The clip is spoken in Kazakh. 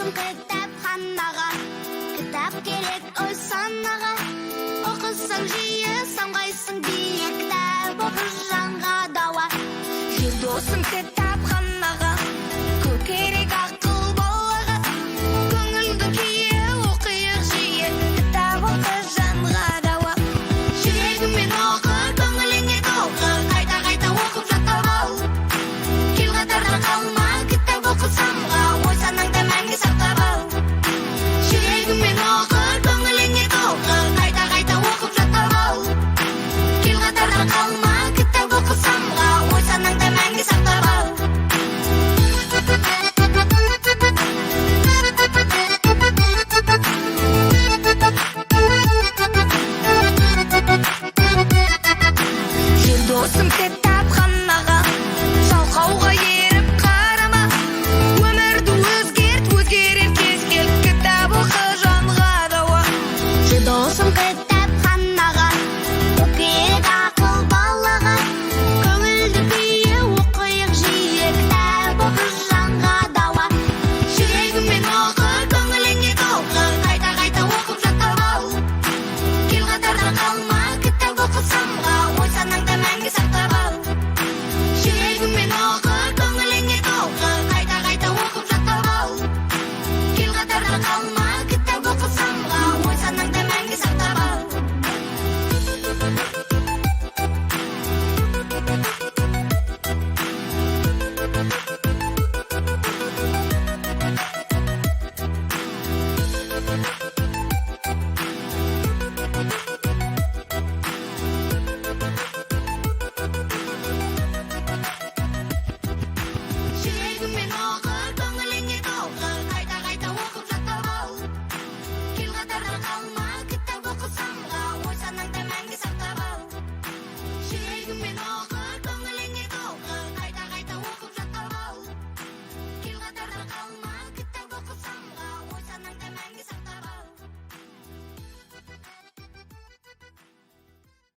досым кітапханаға, кітап керек ой санаға. Оқысаң жиі самғайсың бие, кітап оқыр жанға дауа. Жүр досым кітапханаға, көп керек ақыл балаға. Көңілді күйе оқиық жиі, кітап оқыр жанға дауа. Жүрегімен оқы, көңіліңе толқы, қайта оқып жаттап ал. Кел қатарда қалма, кітап оқы самға, ой санаңды мәңгі сақтап ал. Жүрегімен оқы, көңіліңе толқы, қайта оқып жаттап ал. Кел қатарда қалма, кітап оқы самға, ой санаңды мәңгі сақтап ал. Жүр досым кітап